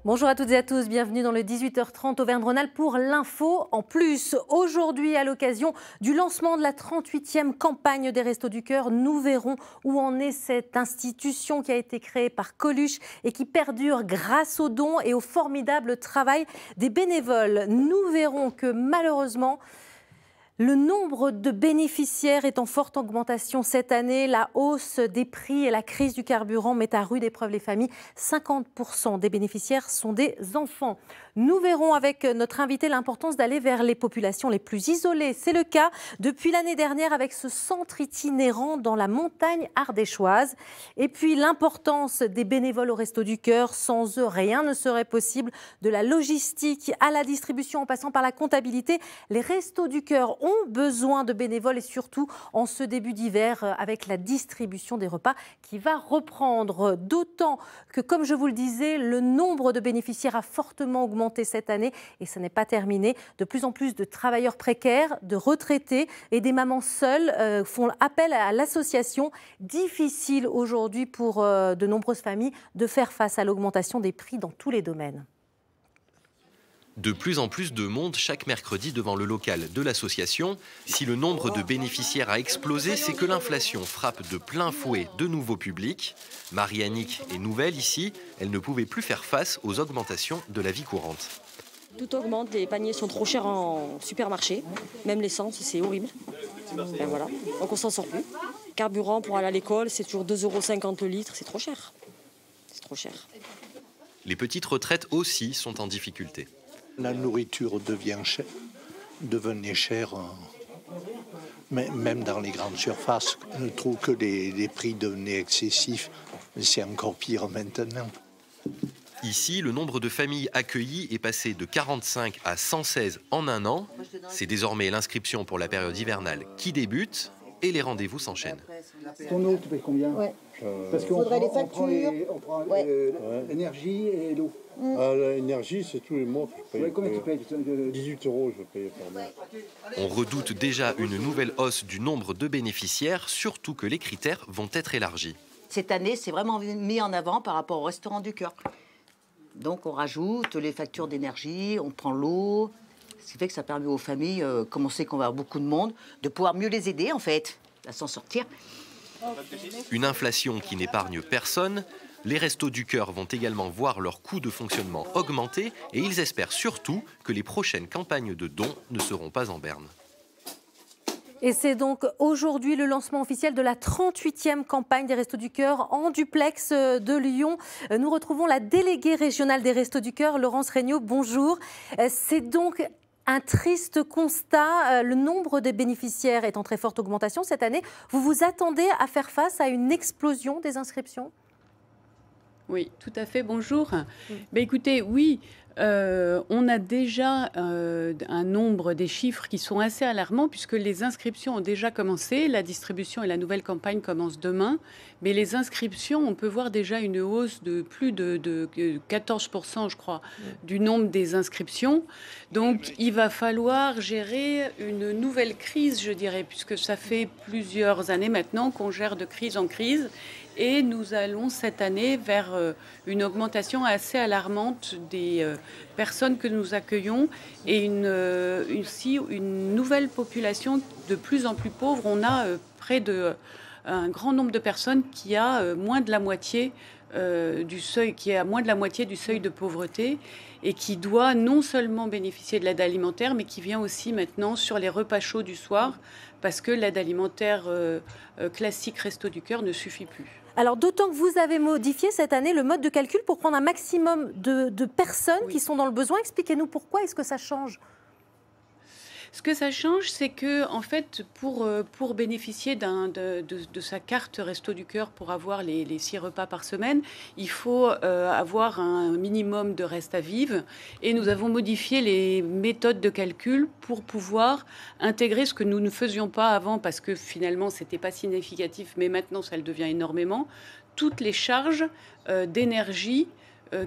Bonjour à toutes et à tous, bienvenue dans le 18h30 Auvergne-Rhône-Alpes pour l'info. En plus, aujourd'hui, à l'occasion du lancement de la 38e campagne des Restos du Cœur, nous verrons où en est cette institution qui a été créée par Coluche et qui perdure grâce aux dons et au formidable travail des bénévoles. Nous verrons que malheureusement, le nombre de bénéficiaires est en forte augmentation cette année. La hausse des prix et la crise du carburant met à rude épreuve les familles. 50% des bénéficiaires sont des enfants. Nous verrons avec notre invité l'importance d'aller vers les populations les plus isolées. C'est le cas depuis l'année dernière avec ce centre itinérant dans la montagne ardéchoise. Et puis l'importance des bénévoles au Restos du Cœur. Sans eux, rien ne serait possible. De la logistique à la distribution en passant par la comptabilité, les Restos du Cœur ont besoin de bénévoles et surtout en ce début d'hiver avec la distribution des repas qui va reprendre. D'autant que, comme je vous le disais, le nombre de bénéficiaires a fortement augmenté cette année et ça n'est pas terminé. De plus en plus de travailleurs précaires, de retraités et des mamans seules font appel à l'association. Difficile aujourd'hui pour de nombreuses familles de faire face à l'augmentation des prix dans tous les domaines. De plus en plus de monde chaque mercredi devant le local de l'association. Si le nombre de bénéficiaires a explosé, c'est que l'inflation frappe de plein fouet de nouveaux publics. Marie-Annick est nouvelle ici, elle ne pouvait plus faire face aux augmentations de la vie courante. Tout augmente, les paniers sont trop chers en supermarché, même l'essence, c'est horrible. Ben voilà. Donc on s'en sort plus. Carburant pour aller à l'école, c'est toujours 2,50 € le litre, c'est trop cher. C'est trop cher. Les petites retraites aussi sont en difficulté. La nourriture devenait chère, même dans les grandes surfaces. Je trouve que les prix devenaient excessifs, mais c'est encore pire maintenant. Ici, le nombre de familles accueillies est passé de 45 à 116 en un an. C'est désormais l'inscription pour la période hivernale qui débute et les rendez-vous s'enchaînent. Ton eau, tu payes combien? Parce qu'on faudrait les factures. On prend l'énergie et l'eau. L'énergie, c'est tous les mois que je paye. Combien tu payes? 18 € je paye par mois. On redoute déjà une nouvelle hausse du nombre de bénéficiaires, surtout que les critères vont être élargis. Cette année, c'est vraiment mis en avant par rapport au Restaurant du Cœur. Donc on rajoute les factures d'énergie, on prend l'eau. Ce qui fait que ça permet aux familles, comme on sait qu'on va avoir beaucoup de monde, de pouvoir mieux les aider en fait, à s'en sortir. Une inflation qui n'épargne personne. Les Restos du Cœur vont également voir leur coût de fonctionnement augmenter et ils espèrent surtout que les prochaines campagnes de dons ne seront pas en berne. Et c'est donc aujourd'hui le lancement officiel de la 38e campagne des Restos du Cœur en duplex de Lyon. Nous retrouvons la déléguée régionale des Restos du Cœur, Laurence Regnault. Bonjour. C'est donc un triste constat. Le nombre de bénéficiaires est en très forte augmentation cette année. Vous vous attendez à faire face à une explosion des inscriptions ? Oui, tout à fait. Bonjour. Écoutez, oui, on a déjà un nombre des chiffres qui sont assez alarmants puisque les inscriptions ont déjà commencé. La distribution et la nouvelle campagne commencent demain. Mais les inscriptions, on peut voir déjà une hausse de plus de 14%, je crois, du nombre des inscriptions. Donc, il va falloir gérer une nouvelle crise, je dirais, puisque ça fait plusieurs années maintenant qu'on gère de crise en crise. Et nous allons cette année vers une augmentation assez alarmante des personnes que nous accueillons et aussi une nouvelle population de plus en plus pauvre. On a près de un grand nombre de personnes qui a moins de la moitié du seuil, qui est à moins de la moitié du seuil de pauvreté et qui doit non seulement bénéficier de l'aide alimentaire, mais qui vient aussi maintenant sur les repas chauds du soir parce que l'aide alimentaire classique Restos du Cœur ne suffit plus. Alors d'autant que vous avez modifié cette année le mode de calcul pour prendre un maximum de personnes qui sont dans le besoin. Expliquez-nous pourquoi, est-ce que ça change ? Ce que ça change, c'est que en fait, pour bénéficier de sa carte Resto du Cœur, pour avoir les 6 repas par semaine, il faut avoir un minimum de reste à vivre. Et nous avons modifié les méthodes de calcul pour pouvoir intégrer ce que nous ne faisions pas avant, parce que finalement, c'était pas significatif, mais maintenant, ça le devient énormément, toutes les charges d'énergie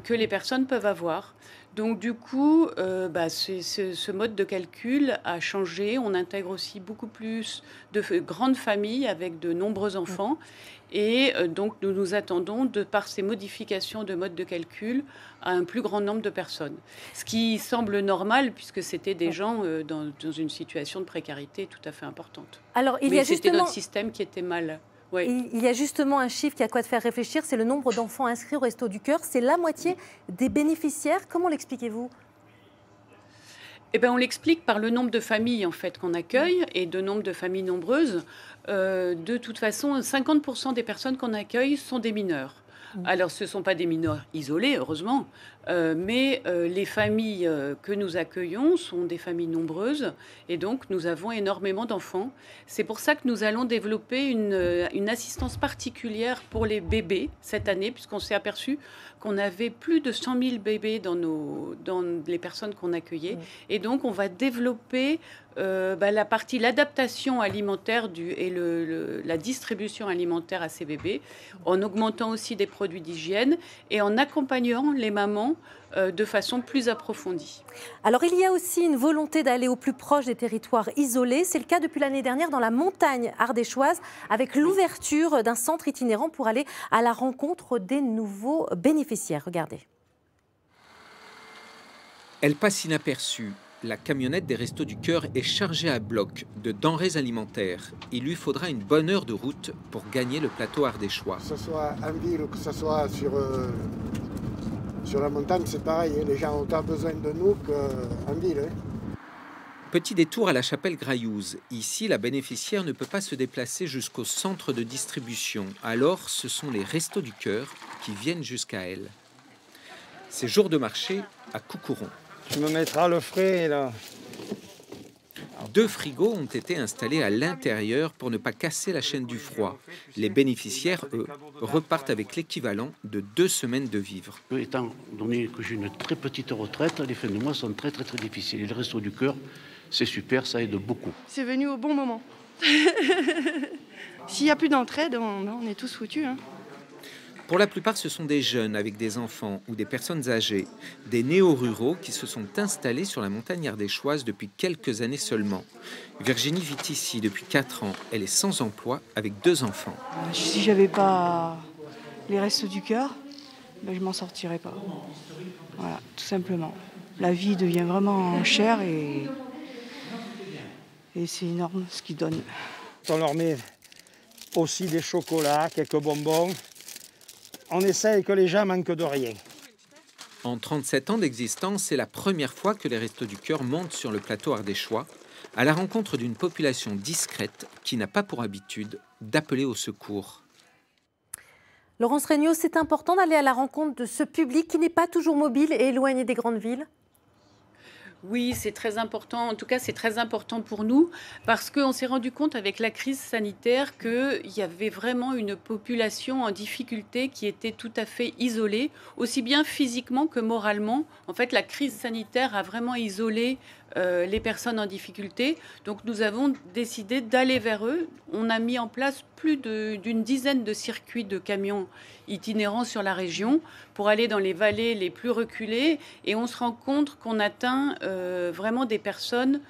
que les personnes peuvent avoir. Donc du coup, ce mode de calcul a changé. On intègre aussi beaucoup plus de grandes familles avec de nombreux enfants. Et donc nous nous attendons, par ces modifications de mode de calcul, à un plus grand nombre de personnes. Ce qui semble normal puisque c'était des gens dans une situation de précarité tout à fait importante. Alors, c'était notre système qui était mal. Ouais. Il y a justement un chiffre qui a quoi de faire réfléchir, c'est le nombre d'enfants inscrits au Resto du Cœur. C'est la moitié des bénéficiaires. Comment l'expliquez-vous ? On l'explique par le nombre de familles en fait, qu'on accueille et de nombre de familles nombreuses. De toute façon, 50% des personnes qu'on accueille sont des mineurs. Alors, ce ne sont pas des mineurs isolés, heureusement, mais les familles que nous accueillons sont des familles nombreuses et donc nous avons énormément d'enfants. C'est pour ça que nous allons développer une assistance particulière pour les bébés cette année, puisqu'on s'est aperçu qu'on avait plus de 100 000 bébés dans les personnes qu'on accueillait. Et donc, on va développer l'adaptation alimentaire et la distribution alimentaire à ces bébés, en augmentant aussi des produits d'hygiène et en accompagnant les mamans de façon plus approfondie. Alors, il y a aussi une volonté d'aller au plus proche des territoires isolés. C'est le cas depuis l'année dernière dans la montagne ardéchoise, avec l'ouverture d'un centre itinérant pour aller à la rencontre des nouveaux bénéficiaires. Regardez. Elle passe inaperçue. La camionnette des Restos du Cœur est chargée à bloc de denrées alimentaires. Il lui faudra une bonne heure de route pour gagner le plateau ardéchois. Que ce soit en ville ou que ce soit sur la montagne, c'est pareil. Les gens ont autant besoin de nous qu'en ville. Petit détour à la chapelle Graillouse. Ici, la bénéficiaire ne peut pas se déplacer jusqu'au centre de distribution. Alors, ce sont les Restos du Cœur qui viennent jusqu'à elle. C'est jour de marché à Coucouron. Tu me mettras le frais, là. 2 frigos ont été installés à l'intérieur pour ne pas casser la chaîne du froid. Les bénéficiaires, eux, repartent avec l'équivalent de 2 semaines de vivres. Étant donné que j'ai une très petite retraite, les fins de mois sont très difficiles. Et le Resto du Cœur, c'est super, ça aide beaucoup. C'est venu au bon moment. S'il n'y a plus d'entraide, on est tous foutus. Pour la plupart, ce sont des jeunes avec des enfants ou des personnes âgées, des néo-ruraux qui se sont installés sur la montagne ardéchoise depuis quelques années seulement. Virginie vit ici depuis 4 ans. Elle est sans emploi avec 2 enfants. Si j'avais pas les Restos du Cœur, je m'en sortirais pas. Voilà, tout simplement. La vie devient vraiment chère et c'est énorme ce qu'ils donnent. On leur met aussi des chocolats, quelques bonbons. On essaye que les gens manquent de rien. En 37 ans d'existence, c'est la première fois que les Restos du Cœur montent sur le plateau ardéchois, à la rencontre d'une population discrète qui n'a pas pour habitude d'appeler au secours. Laurence Regnault, c'est important d'aller à la rencontre de ce public qui n'est pas toujours mobile et éloigné des grandes villes ? Oui, c'est très important. En tout cas, c'est très important pour nous parce qu'on s'est rendu compte avec la crise sanitaire qu'il y avait vraiment une population en difficulté qui était tout à fait isolée, aussi bien physiquement que moralement. En fait, la crise sanitaire a vraiment isolé les personnes en difficulté. Donc, nous avons décidé d'aller vers eux. On a mis en place plus d'une dizaine de circuits de camions itinérants sur la région pour aller dans les vallées les plus reculées. Et on se rend compte qu'on atteint vraiment des personnes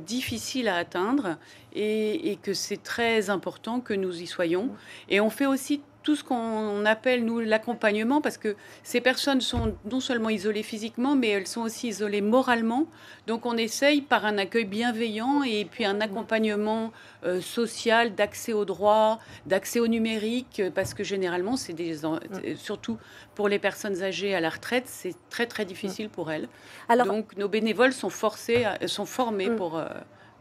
difficiles à atteindre et que c'est très important que nous y soyons. Et on fait aussi tout ce qu'on appelle, nous, l'accompagnement, parce que ces personnes sont non seulement isolées physiquement, mais elles sont aussi isolées moralement. Donc on essaye, par un accueil bienveillant et puis un accompagnement social, d'accès aux droits, d'accès au numérique, parce que généralement, c'est surtout pour les personnes âgées à la retraite, c'est très difficile pour elles. Alors, donc nos bénévoles sont formés pour...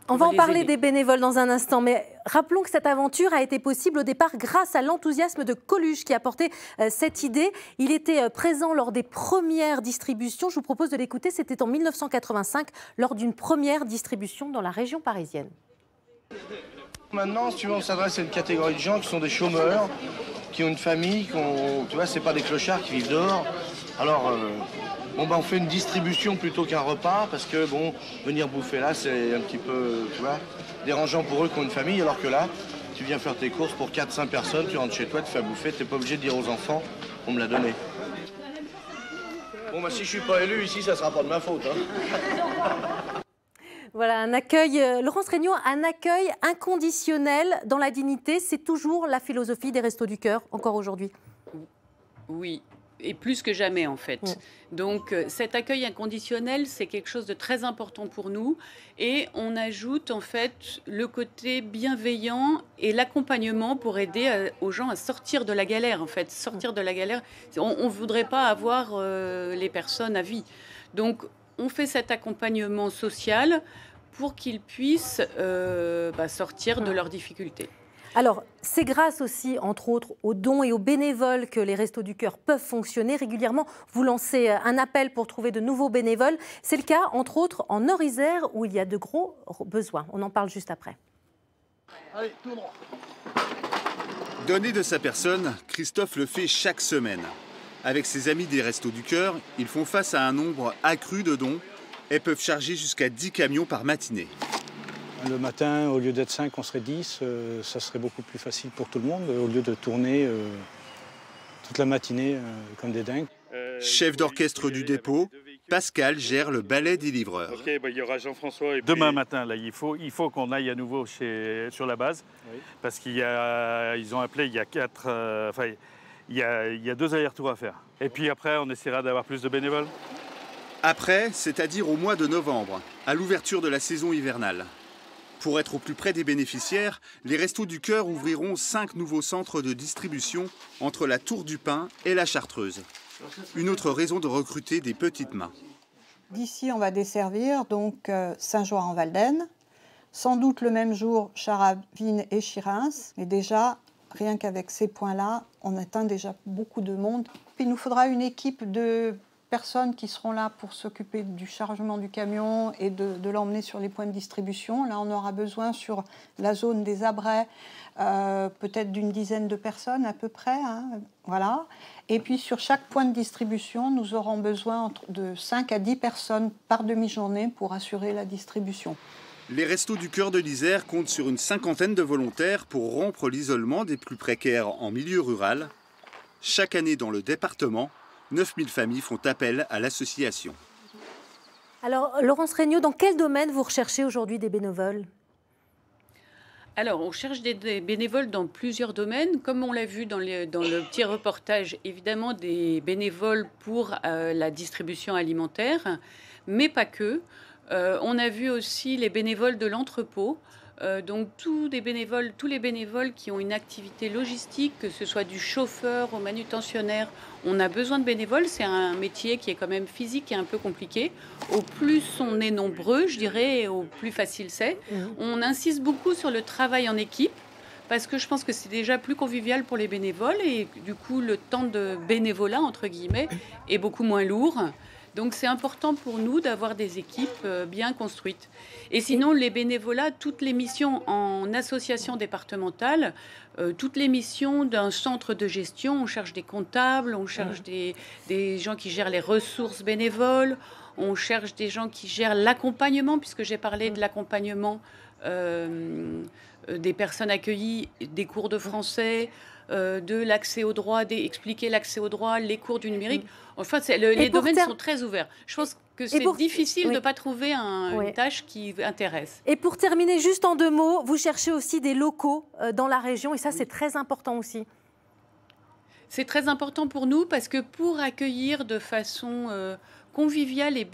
On va en parler des bénévoles dans un instant, mais rappelons que cette aventure a été possible au départ grâce à l'enthousiasme de Coluche qui a porté cette idée. Il était présent lors des premières distributions. Je vous propose de l'écouter, c'était en 1985, lors d'une première distribution dans la région parisienne. Maintenant, si tu veux, on s'adresse à une catégorie de gens qui sont des chômeurs, qui ont une famille, tu vois, c'est pas des clochards qui vivent dehors. Alors... on fait une distribution plutôt qu'un repas parce que venir bouffer là, c'est un petit peu, tu vois, dérangeant pour eux qui ont une famille, alors que là, tu viens faire tes courses pour 4-5 personnes, tu rentres chez toi, tu fais bouffer, t'es pas obligé de dire aux enfants, on me l'a donné. moi si je suis pas élu ici, ça sera pas de ma faute. Hein. Voilà, un accueil, Laurence Regnault, un accueil inconditionnel dans la dignité, c'est toujours la philosophie des Restos du Cœur, encore aujourd'hui. Oui, et plus que jamais en fait. Donc cet accueil inconditionnel, c'est quelque chose de très important pour nous. Et on ajoute en fait le côté bienveillant et l'accompagnement pour aider aux gens à sortir de la galère en fait. Sortir de la galère, on ne voudrait pas avoir les personnes à vie. Donc on fait cet accompagnement social pour qu'ils puissent sortir de leurs difficultés. Alors, c'est grâce aussi, entre autres, aux dons et aux bénévoles que les Restos du Cœur peuvent fonctionner. Régulièrement, vous lancez un appel pour trouver de nouveaux bénévoles. C'est le cas, entre autres, en Nord-Isère, où il y a de gros besoins. On en parle juste après. Allez, tout droit. Donner de sa personne, Christophe le fait chaque semaine. Avec ses amis des Restos du Cœur, ils font face à un nombre accru de dons et peuvent charger jusqu'à 10 camions par matinée. Le matin, au lieu d'être 5, on serait 10. Ça serait beaucoup plus facile pour tout le monde, au lieu de tourner toute la matinée comme des dingues. Chef d'orchestre du dépôt, Pascal gère le ballet des livreurs. Ok, il y aura Jean-François. Demain matin, là, il faut qu'on aille à nouveau sur la base, parce qu'ils ont appelé il y a 4... il y a 2 allers-retours à faire. Et puis après, on essaiera d'avoir plus de bénévoles. Après, c'est-à-dire au mois de novembre, à l'ouverture de la saison hivernale. Pour être au plus près des bénéficiaires, les Restos du Cœur ouvriront 5 nouveaux centres de distribution entre la Tour du Pin et la Chartreuse. Une autre raison de recruter des petites mains. D'ici, on va desservir donc Saint-Joire-en-Valdaine, sans doute le même jour Charavine et Chirins. Et déjà, rien qu'avec ces points-là, on atteint déjà beaucoup de monde. Il nous faudra une équipe de personnes qui seront là pour s'occuper du chargement du camion et de l'emmener sur les points de distribution. Là, on aura besoin sur la zone des Abrais, peut-être d'une dizaine de personnes à peu près. Hein, voilà. Et puis sur chaque point de distribution, nous aurons besoin de 5 à 10 personnes par demi-journée pour assurer la distribution. Les Restos du Cœur de l'Isère comptent sur une 50aine de volontaires pour rompre l'isolement des plus précaires en milieu rural. Chaque année dans le département, 9000 familles font appel à l'association. Alors, Laurence Regnault, dans quel domaine vous recherchez aujourd'hui des bénévoles ? Alors, on cherche des bénévoles dans plusieurs domaines. Comme on l'a vu dans le petit reportage, évidemment, des bénévoles pour la distribution alimentaire, mais pas que. On a vu aussi les bénévoles de l'entrepôt. Donc tous les bénévoles qui ont une activité logistique, que ce soit du chauffeur au manutentionnaire, on a besoin de bénévoles. C'est un métier qui est quand même physique et un peu compliqué. Au plus on est nombreux, je dirais, au plus facile c'est. On insiste beaucoup sur le travail en équipe, parce que je pense que c'est déjà plus convivial pour les bénévoles et du coup le temps de bénévolat, entre guillemets, est beaucoup moins lourd. Donc c'est important pour nous d'avoir des équipes bien construites. Et sinon, les bénévolats, toutes les missions en association départementale, toutes les missions d'un centre de gestion, on cherche des comptables, on cherche des gens qui gèrent les ressources bénévoles, on cherche des gens qui gèrent l'accompagnement, puisque j'ai parlé de l'accompagnement des personnes accueillies, des cours de français, de l'accès au droit, expliquer l'accès au droit, les cours du numérique. Enfin, les domaines sont très ouverts. Je pense que c'est difficile de ne pas trouver une tâche qui intéresse. Et pour terminer, juste en 2 mots, vous cherchez aussi des locaux dans la région, et ça, c'est très important aussi. C'est très important pour nous, parce que pour accueillir de façon conviviale et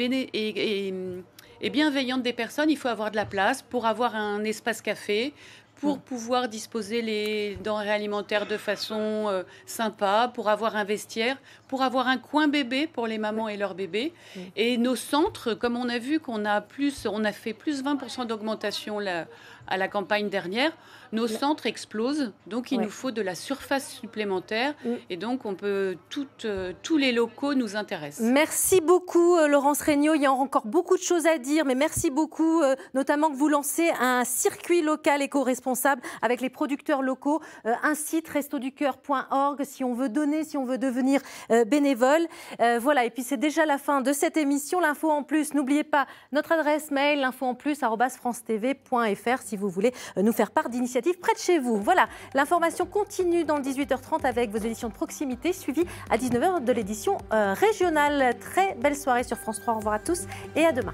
bienveillante des personnes, il faut avoir de la place pour avoir un espace café, pour pouvoir disposer les denrées alimentaires de façon sympa, pour avoir un vestiaire, pour avoir un coin bébé pour les mamans et leurs bébés. Et nos centres, comme on a vu qu'on a fait plus 20% d'augmentation à la campagne dernière, nos centres explosent, donc il nous faut de la surface supplémentaire et donc tous les locaux nous intéressent. Merci beaucoup Laurence Regnault, il y a encore beaucoup de choses à dire, mais merci beaucoup, notamment que vous lancez un circuit local éco-responsable éco-responsable avec les producteurs locaux. Un site restoducoeur.org si on veut donner, si on veut devenir bénévole. Voilà, et puis c'est déjà la fin de cette émission. L'info en plus, n'oubliez pas notre adresse mail, l'infoenplus@francetv.fr si vous voulez nous faire part d'initiatives près de chez vous. Voilà, l'information continue dans le 18h30 avec vos éditions de proximité, suivies à 19h de l'édition régionale. Très belle soirée sur France 3. Au revoir à tous et à demain.